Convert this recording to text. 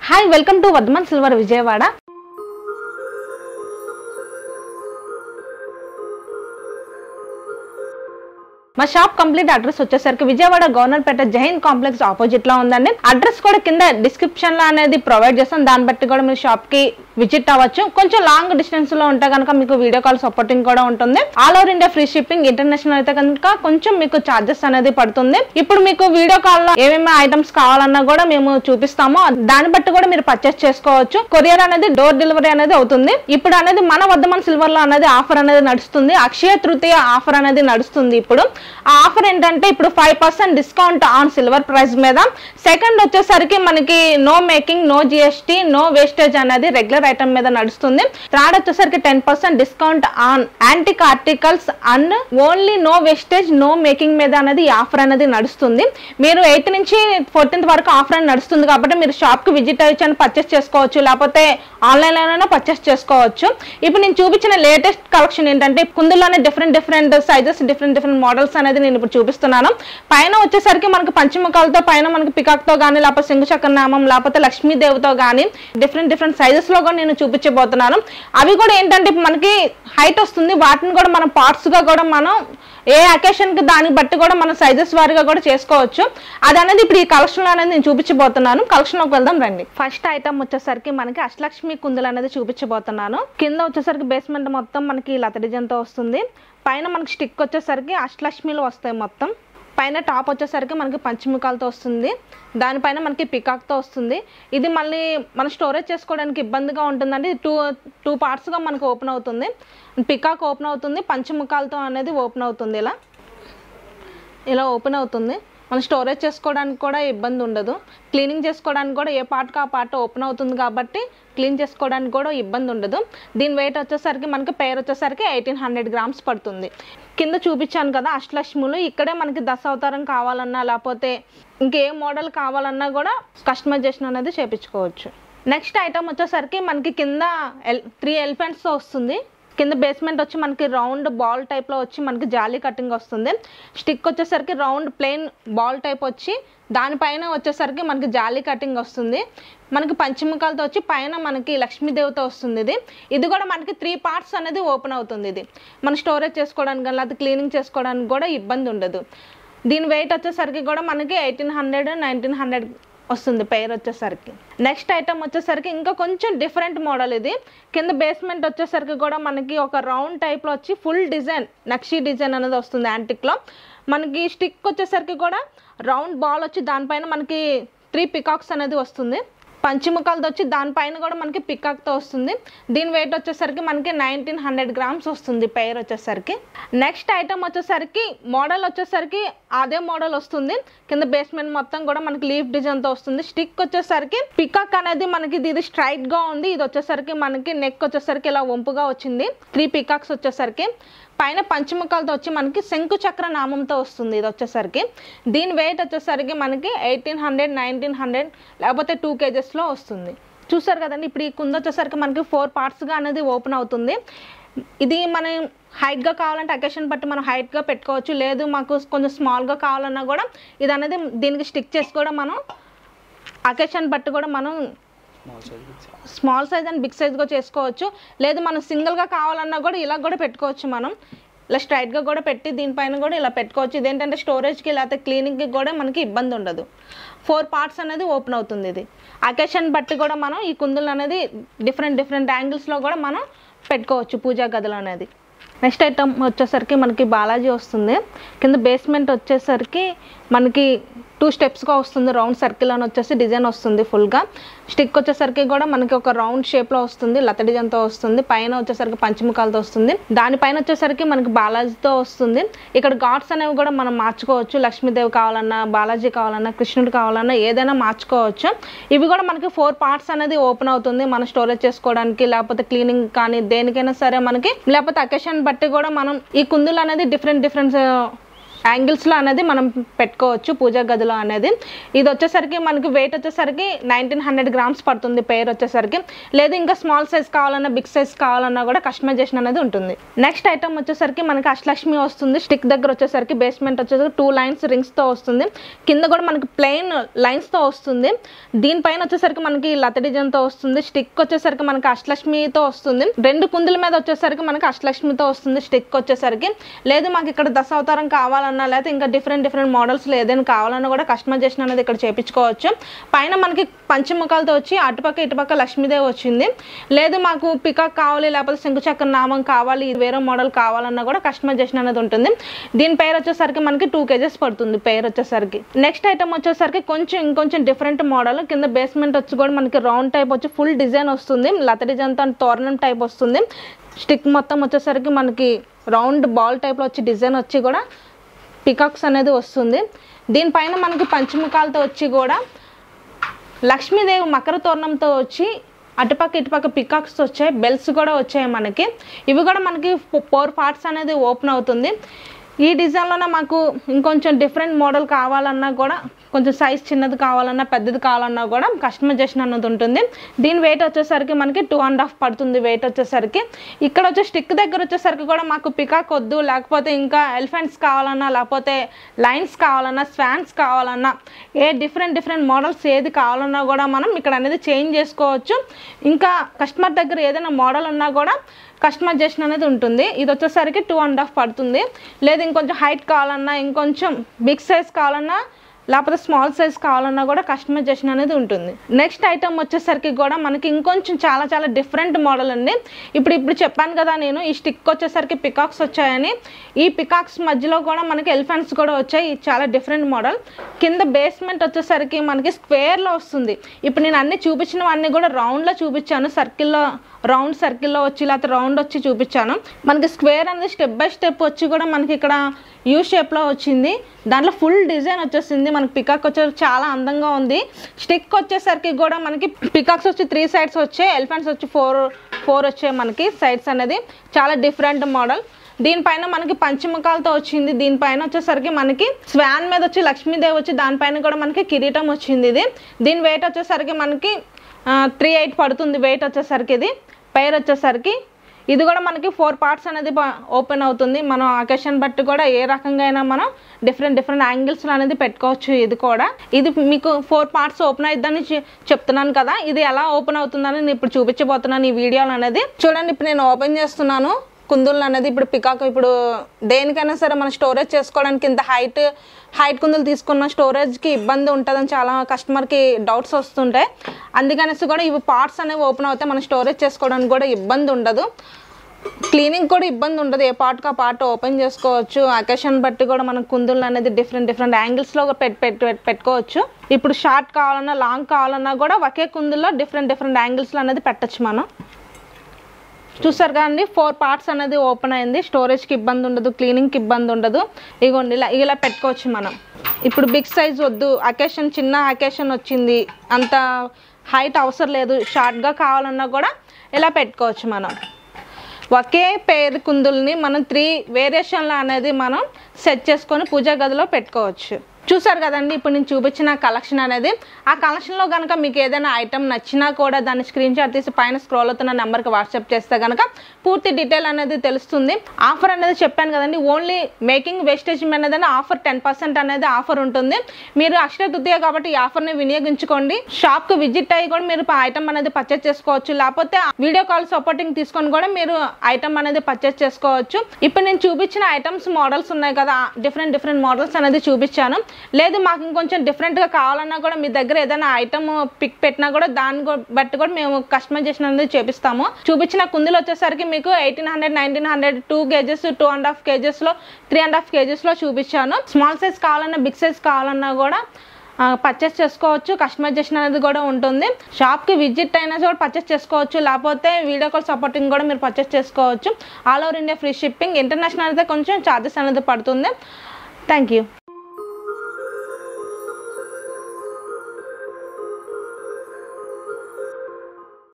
Hi welcome to Vardhaman silver Vijayawada. మా shop complete address వచ్చేసరికి Vijayawada Governorpet Jain complex opposite లో ఉందండి. అడ్రస్ కూడా కింద డిస్క్రిప్షన్ లో అనేది ప్రొవైడ్ చేస్తాం. దాన్ని బట్టి కూడా మీరు షాప్ కి విజిట్ అవ్వచ్చు. కొంచెం లాంగ్ డిస్టెన్స్ లో ఉంటే కనుక మీకు వీడియో కాల్ సపోర్టింగ్ కూడా ఉంటుంది. All over India free shipping. International అయితే కనుక కొంచెం మీకు చార్జెస్ అనేది పడుతుంది. ఇప్పుడు మీకు వీడియో కాల్ లో ఏమేమి ఐటమ్స్ కావాలన్నా కూడా మేము చూపిస్తాము. దాన్ని బట్టి కూడా మీరు పర్చేస్ చేసుకోవచ్చు. కొరియర్ అనేది డోర్ డెలివరీ అనేది అవుతుంది. ఇప్పుడు అనేది మన వర్ధమాన్ సిల్వర్ లో అనేది ఆఫర్ అనేది నడుస్తుంది. అక్షయ తృతీయ ఆఫర్ అనేది నడుస్తుంది. ఇప్పుడు ఆ ఆఫర్ ఏంటంటే ఇప్పుడు 5% డిస్కౌంట్ ఆన్ సిల్వర్ ప్రైస్ మీద. సెకండ్ వచ్చేసరికి మనకి no making, no GST, no wastage అనేది రెగ్యులర్ ఐటమ్ మీద నడుస్తుంది. థర్డ్ వచ్చేసరికి 10% discount on antique articles and only no wastage, no making మీద అనేది ఈ ఆఫర్ అనేది నడుస్తుంది. మీరు 8th నుంచి 14th వరకు ఆఫర్ అనేది నడుస్తుంది కాబట్టి మీరు షాప్ కి విజిట్ అయ్యి పర్చేస్ చేసుకోవచ్చు, లేకపోతే ఆన్లైన్ లోనైనా పర్చేస్ చేసుకోవచ్చు. ఇప్పుడు నేను చూపించిన లేటెస్ట్ కలెక్షన్ ఏంటంటే కుందుల్లోనే డిఫరెంట్ సైజెస్, డిఫరెంట్ మోడల్స్ అనేది నేను ఇప్పుడు చూపిస్తున్నాను. పైన వచ్చేసరికి మనకి పంచముఖాలతో, పైన మనకి పికాక్ తో గానీ, లేకపోతే శంకుచక్ర నామం, లేకపోతే లక్ష్మీదేవితో గానీ డిఫరెంట్ సైజెస్ లో కూడా నేను చూపించబోతున్నాను. అవి కూడా ఏంటంటే మనకి హైట్ వస్తుంది. వాటిని కూడా మనం పార్ట్స్ గా కూడా మనం ఏ అకేషన్ కి దాన్ని బట్టి కూడా మనం సైజెస్ వారిగా కూడా చేసుకోవచ్చు. అది అనేది ఇప్పుడు ఈ కలెక్షన్ లో అనేది నేను చూపించబోతున్నాను. కలెక్షన్ లోకి వెళ్దాం రండి. ఫస్ట్ ఐటమ్ వచ్చేసరికి మనకి అష్టలక్ష్మి కుందులు అనేది చూపించబోతున్నాను. కింద వచ్చేసరికి బేస్మెంట్ మొత్తం మనకి లత డిజైన్ తో వస్తుంది. పైన మనకి స్టిక్ వచ్చేసరికి అష్టలక్ష్మిలు వస్తాయి. మొత్తం పైన టాప్ వచ్చేసరికి మనకి పంచముఖాలతో వస్తుంది. దానిపైన మనకి పికాక్తో వస్తుంది. ఇది మళ్ళీ మన స్టోరేజ్ చేసుకోవడానికి ఇబ్బందిగా ఉంటుందండి. టూ పార్ట్స్గా మనకు ఓపెన్ అవుతుంది. పికాక్ ఓపెన్ అవుతుంది, పంచముఖాలతో అనేది ఓపెన్ అవుతుంది. ఇలా ఓపెన్ అవుతుంది. మనం స్టోరేజ్ చేసుకోవడానికి కూడా ఇబ్బంది ఉండదు. క్లీనింగ్ చేసుకోవడానికి కూడా ఏ పార్ట్కి ఆ పార్ట్ ఓపెన్ అవుతుంది కాబట్టి క్లీన్ చేసుకోవడానికి కూడా ఇబ్బంది ఉండదు. దీని వెయిట్ వచ్చేసరికి మనకి పేరు వచ్చేసరికి 1800 grams పడుతుంది. కింద చూపించాను కదా అష్టలక్ష్ములు. ఇక్కడే మనకి దశావతారం కావాలన్నా, లేకపోతే ఇంకే మోడల్ కావాలన్నా కూడా కస్టమైజేషన్ అనేది చేయించుకోవచ్చు. నెక్స్ట్ ఐటమ్ వచ్చేసరికి మనకి కింద 3 elephants వస్తుంది. కింద బేస్మెంట్ వచ్చి మనకి రౌండ్ బాల్ టైప్లో వచ్చి మనకి జాలీ కటింగ్ వస్తుంది. స్టిక్ వచ్చేసరికి రౌండ్ ప్లెయిన్ బాల్ టైప్ వచ్చి దానిపైన వచ్చేసరికి మనకి జాలీ కటింగ్ వస్తుంది. మనకి పంచముఖాలతో వచ్చి పైన మనకి లక్ష్మీదేవితో వస్తుంది. ఇది కూడా మనకి 3 parts అనేది ఓపెన్ అవుతుంది. ఇది మనం స్టోరేజ్ చేసుకోవడానికి కానీ లేకపోతే క్లీనింగ్ చేసుకోవడానికి కూడా ఇబ్బంది ఉండదు. దీని వెయిట్ వచ్చేసరికి కూడా మనకి 1800, 1900 వస్తుంది పేరు వచ్చేసరికి. నెక్స్ట్ ఐటమ్ వచ్చేసరికి ఇంకా కొంచెం డిఫరెంట్ మోడల్. ఇది కింద బేస్మెంట్ వచ్చేసరికి కూడా మనకి ఒక రౌండ్ టైప్లో వచ్చి ఫుల్ డిజైన్, నక్షీ డిజైన్ అనేది వస్తుంది యాంటిక్లో. మనకి స్టిక్ వచ్చేసరికి కూడా రౌండ్ బాల్ వచ్చి దానిపైన మనకి 3 పికాక్స్ అనేది వస్తుంది. పంచముఖాలతో వచ్చి దానిపైన కూడా మనకి పికాక్తో వస్తుంది. దీని వెయిట్ వచ్చేసరికి మనకి 1900 grams వస్తుంది పేరు వచ్చేసరికి. నెక్స్ట్ ఐటమ్ వచ్చేసరికి మోడల్ వచ్చేసరికి అదే మోడల్ వస్తుంది. కింద బేస్మెంట్ మొత్తం కూడా మనకి లీఫ్ డిజైన్తో వస్తుంది. స్టిక్ వచ్చేసరికి పికాక్ అనేది మనకి ఇది స్ట్రైట్ గా ఉంది. ఇది వచ్చేసరికి మనకి నెక్ వచ్చేసరికి ఇలా వంపుగా వచ్చింది. 3 పికాక్స్ వచ్చేసరికి పైన పంచముఖాలతో వచ్చి మనకి శంకుచక్ర నామంతో వస్తుంది. ఇది వచ్చేసరికి దీని వెయిట్ వచ్చేసరికి మనకి 1800, 1900 లేకపోతే 2 kgs లో వస్తుంది. చూసారు కదండి. ఇప్పుడు ఈ కుంద వచ్చేసరికి మనకి 4 partsగా అనేది ఓపెన్ అవుతుంది. ఇది మనం హైట్గా కావాలంటే అకేషన్ బట్టి మనం హైట్గా పెట్టుకోవచ్చు. లేదు మాకు కొంచెం స్మాల్గా కావాలన్నా కూడా ఇది అనేది దీనికి స్టిక్ చేసి కూడా మనం అకేషన్ బట్టి కూడా మనం స్మాల్ సైజ్ అండ్ బిగ్ సైజ్గా చేసుకోవచ్చు. లేదు మనం సింగిల్గా కావాలన్నా కూడా ఇలా కూడా పెట్టుకోవచ్చు. మనం ఇలా స్ట్రైట్గా కూడా పెట్టి దీనిపైన కూడా ఇలా పెట్టుకోవచ్చు. ఇదేంటంటే స్టోరేజ్కి లేకపోతే క్లీనింగ్కి కూడా మనకి ఇబ్బంది ఉండదు. 4 parts అనేది ఓపెన్ అవుతుంది. ఇది అకేషన్ బట్టి కూడా మనం ఈ కుందులు అనేది డిఫరెంట్ యాంగిల్స్లో కూడా మనం పెట్టుకోవచ్చు పూజా గదులు అనేది. నెక్స్ట్ ఐటమ్ వచ్చేసరికి మనకి బాలాజీ వస్తుంది. కింద బేస్మెంట్ వచ్చేసరికి మనకి 2 స్టెప్స్గా వస్తుంది. రౌండ్ సర్కిల్ అని వచ్చేసి డిజైన్ వస్తుంది ఫుల్గా. స్టిక్ వచ్చేసరికి కూడా మనకి ఒక రౌండ్ షేప్లో వస్తుంది. లత డిజైన్తో వస్తుంది. పైన వచ్చేసరికి పంచముఖాలతో వస్తుంది. దానిపైన వచ్చేసరికి మనకి బాలాజీతో వస్తుంది. ఇక్కడ గాడ్స్ అనేవి కూడా మనం మార్చుకోవచ్చు. లక్ష్మీదేవి కావాలన్నా, బాలాజీ కావాలన్నా, కృష్ణుడు కావాలన్నా ఏదైనా మార్చుకోవచ్చు. ఇవి కూడా మనకి 4 parts అనేది ఓపెన్ అవుతుంది. మనం స్టోరేజ్ చేసుకోవడానికి లేకపోతే క్లీనింగ్ కానీ దేనికైనా సరే మనకి, లేకపోతే అకేషన్ బట్టి కూడా మనం ఈ కుందులు అనేది డిఫరెంట్ యాంగిల్స్ లో అనేది మనం పెట్టుకోవచ్చు పూజా గదిలో అనేది. ఇది వచ్చేసరికి మనకి వెయిట్ వచ్చేసరికి 1900 grams పడుతుంది పేర్ వచ్చేసరికి. లేదు ఇంకా స్మాల్ సైజ్ కావాలన్నా బిగ్ సైజ్ కావాలన్నా కూడా కస్టమైజేషన్ అనేది ఉంటుంది. నెక్స్ట్ ఐటమ్ వచ్చేసరికి మనకి అష్టలక్ష్మి వస్తుంది. స్టిక్ దగ్గర వచ్చేసరికి బేస్మెంట్ వచ్చేసరికి 2 lines రింగ్స్ తో వస్తుంది. కింద కూడా మనకి ప్లెయిన్ లైన్స్ తో వస్తుంది. దీనిపైన వచ్చేసరికి మనకి లత డిజైన్ తో వస్తుంది. స్టిక్ వచ్చేసరికి మనకి అష్టలక్ష్మితో వస్తుంది. 2 కుందుల మీద వచ్చేసరికి మనకి అష్టలక్ష్మితో వస్తుంది స్టిక్ వచ్చేసరికి. లేదు మాకు ఇక్కడ దశావతారం కావాలన్నా లేదా ఇంకా డిఫరెంట్ మోడల్స్ ఏదైనా కావాలన్నా కూడా కస్టమైజేషన్ అనేది ఇక్కడ చేయించుకోవచ్చు. పైన మనకి పంచముఖాలతో వచ్చి అటుపక్క ఇటుపక్క లక్ష్మీదేవి వచ్చింది. లేదు మాకు పికాక్ కావాలి లేకపోతే శంకుచక్ర నామం కావాలి వేరే మోడల్ కావాలన్నా కూడా కస్టమైజేషన్ అనేది ఉంటుంది. దీని పేరు వచ్చేసరికి మనకి 2 kgs పడుతుంది పేరు వచ్చేసరికి. నెక్స్ట్ ఐటమ్ వచ్చేసరికి ఇంకొంచెం డిఫరెంట్ మోడల్. కింద బేస్మెంట్ వచ్చి కూడా మనకి రౌండ్ టైప్ వచ్చి ఫుల్ డిజైన్ వస్తుంది. లత డిజైన్ తో తోరణం టైప్ వస్తుంది. స్టిక్ మొత్తం వచ్చేసరికి మనకి రౌండ్ బాల్ టైప్లో వచ్చి డిజైన్ వచ్చి కూడా పికాక్స్ అనేది వస్తుంది. దీనిపైన మనకి పంచముఖాలతో వచ్చి కూడా లక్ష్మీదేవి మకర తోరణంతో వచ్చి అటుపక్క ఇటుపక్క పికాక్స్ వచ్చాయి. బెల్స్ కూడా వచ్చాయి మనకి. ఇవి కూడా మనకి 4 parts అనేది ఓపెన్ అవుతుంది. ఈ డిజైన్లోనే మాకు ఇంకొంచెం డిఫరెంట్ మోడల్ కావాలన్నా కూడా కొంచెం సైజ్ చిన్నది కావాలన్నా పెద్దది కావాలన్నా కూడా కస్టమైజేషన్ అన్నది ఉంటుంది. దీని వెయిట్ వచ్చేసరికి మనకి 2.5 పడుతుంది వెయిట్ వచ్చేసరికి. ఇక్కడ వచ్చే స్టిక్ దగ్గర వచ్చేసరికి కూడా మాకు పికాక్ వద్దు లేకపోతే ఇంకా ఎలిఫెంట్స్ కావాలన్నా లేకపోతే లైన్స్ కావాలన్నా స్వాన్స్ కావాలన్నా డిఫరెంట్ మోడల్స్ ఏది కావాలన్నా కూడా మనం ఇక్కడ అనేది చేంజ్ చేసుకోవచ్చు. ఇంకా కస్టమర్ దగ్గర ఏదైనా మోడల్ ఉన్నా కూడా కస్టమైజేషన్ అనేది ఉంటుంది. ఇది వచ్చేసరికి 2.5 పడుతుంది. లేదు ఇంకొంచెం హైట్ కావాలన్నా ఇంకొంచెం బిగ్ సైజ్ కావాలన్నా లేకపోతే స్మాల్ సైజ్ కావాలన్నా కూడా కస్టమైజేషన్ అనేది ఉంటుంది. నెక్స్ట్ ఐటమ్ వచ్చేసరికి కూడా మనకి ఇంకొంచెం చాలా డిఫరెంట్ మోడల్ అండి. ఇప్పుడు చెప్పాను కదా నేను ఈ స్టిక్ వచ్చేసరికి పికాక్స్ వచ్చాయని. ఈ పికాక్స్ మధ్యలో కూడా మనకి ఎలిఫెంట్స్ కూడా వచ్చాయి. ఇది చాలా డిఫరెంట్ మోడల్. కింద బేస్మెంట్ వచ్చేసరికి మనకి స్క్వేర్లో వస్తుంది. ఇప్పుడు నేను అన్ని చూపించినవన్నీ కూడా రౌండ్లో చూపించాను. రౌండ్ సర్కిల్లో వచ్చి లేకపోతే రౌండ్ వచ్చి చూపించాను. మనకి స్క్వేర్ అనేది స్టెప్ బై స్టెప్ వచ్చి కూడా మనకి ఇక్కడ యూ షేప్లో వచ్చింది. దాంట్లో ఫుల్ డిజైన్ వచ్చేసింది. మనకి పికాక్ వచ్చేసరికి చాలా అందంగా ఉంది. స్టిక్ వచ్చేసరికి కూడా మనకి పికాక్స్ వచ్చి 3 sides వచ్చాయి. ఎలిఫెంట్స్ వచ్చి 4 వచ్చాయి మనకి సైడ్స్ అనేది. చాలా డిఫరెంట్ మోడల్. దీనిపైన మనకి పంచముఖాలతో వచ్చింది. దీనిపైన వచ్చేసరికి మనకి స్వాన్ మీద వచ్చి లక్ష్మీదేవి వచ్చి దానిపైన కూడా మనకి కిరీటం వచ్చింది. దీని వెయిట్ వచ్చేసరికి మనకి 3.8 పడుతుంది వెయిట్ వచ్చేసరికి. ఇది పైర్ వచ్చేసరికి ఇది కూడా మనకి 4 parts అనేది ఓపెన్ అవుతుంది. మనం అకేషన్ బట్టి కూడా ఏ రకంగా అయినా మనం డిఫరెంట్ యాంగిల్స్లో అనేది పెట్టుకోవచ్చు. ఇది మీకు 4 parts ఓపెన్ అవుతుందని చెప్తున్నాను కదా. ఇది ఎలా ఓపెన్ అవుతుందని నేను ఇప్పుడు చూపించబోతున్నాను ఈ వీడియోలో అనేది. చూడండి ఇప్పుడు నేను ఓపెన్ చేస్తున్నాను కుందులు అనేది. ఇప్పుడు పికాక్ ఇప్పుడు దేనికైనా సరే మనం స్టోరేజ్ చేసుకోవడానికి ఇంత హైట్ కుందులు తీసుకున్న స్టోరేజ్కి ఇబ్బంది ఉంటుందని చాలా కస్టమర్కి డౌట్స్ వస్తుంటాయి. అందుకనేసి కూడా ఇవి పార్ట్స్ అనేవి ఓపెన్ అవుతాయి. మనం స్టోరేజ్ చేసుకోవడానికి కూడా ఇబ్బంది ఉండదు. క్లీనింగ్ కూడా ఇబ్బంది ఉండదు. ఏ పార్ట్కి ఆ పార్ట్ ఓపెన్ చేసుకోవచ్చు. అకేషన్ బట్టి కూడా మనం కుందులు అనేది డిఫరెంట్ యాంగిల్స్లో పెట్టుకోవచ్చు. ఇప్పుడు షార్ట్ కావాలన్నా లాంగ్ కావాలన్నా కూడా ఒకే కుందుల్లో డిఫరెంట్ యాంగిల్స్లో అనేది పెట్టచ్చు మనం. చూసారు కదండి 4 parts అనేది ఓపెన్ అయింది. స్టోరేజ్కి ఇబ్బంది ఉండదు, క్లీనింగ్కి ఇబ్బంది ఉండదు. ఇగోండి ఇలా పెట్టుకోవచ్చు మనం. ఇప్పుడు బిగ్ సైజ్ వద్దు, చిన్న అకేషన్ వచ్చింది, అంత హైట్ అవసరం లేదు, షార్ట్గా కావాలన్నా కూడా ఇలా పెట్టుకోవచ్చు మనం. ఒకే పేరు కుందుల్ని మనం 3 వేరియేషన్లు అనేది మనం సెట్ చేసుకొని పూజా గదిలో పెట్టుకోవచ్చు. చూసారు కదండి ఇప్పుడు నేను చూపించిన కలెక్షన్ అనేది. ఆ కలెక్షన్లో కనుక మీకు ఏదైనా ఐటమ్ నచ్చినా కూడా దాన్ని స్క్రీన్ షాట్ తీసి పైన స్క్రోల్ అవుతున్న నెంబర్కి వాట్సాప్ చేస్తే కనుక పూర్తి డీటెయిల్ అనేది తెలుస్తుంది. ఆఫర్ అనేది చెప్పాను కదండి. ఓన్లీ మేకింగ్ వేస్టేజ్ అనేది ఆఫర్ 10% అనేది ఆఫర్ ఉంటుంది. మీరు అక్షయ తృతీయ కాబట్టి ఈ ఆఫర్ని వినియోగించుకోండి. షాప్కి విజిట్ అయ్యి కూడా మీరు ఐటమ్ అనేది పర్చేస్ చేసుకోవచ్చు. లేకపోతే వీడియో కాల్ సపోర్టింగ్ తీసుకొని కూడా మీరు ఐటమ్ అనేది పర్చేస్ చేసుకోవచ్చు. ఇప్పుడు నేను చూపించిన ఐటమ్స్ మోడల్స్ ఉన్నాయి కదా, డిఫరెంట్ మోడల్స్ అనేది చూపించాను. లేదు మాకు ఇంకొంచెం డిఫరెంట్గా కావాలన్నా కూడా మీ దగ్గర ఏదైనా ఐటమ్ పిక్ పెట్టినా కూడా దాన్ని బట్టి కూడా మేము కస్టమైజేషన్ అనేది చేపిస్తాము. చూపించిన కుందులు వచ్చేసరికి మీకు 1800, 1900, 2 kgs, 2.5 kgsలో 3.5 kgsలో చూపించాను. స్మాల్ సైజ్ కావాలన్నా బిగ్ సైజ్ కావాలన్నా కూడా పర్చేస్ చేసుకోవచ్చు. కస్టమైజేషన్ అనేది కూడా ఉంటుంది. షాప్కి విజిట్ అయినా కూడా పర్చేస్ చేసుకోవచ్చు. లేకపోతే వీడియో కాల్ సపోర్టింగ్ కూడా మీరు పర్చేస్ చేసుకోవచ్చు. All over India free shipping. International అయితే కొంచెం ఛార్జెస్ అనేది పడుతుంది. Thank you.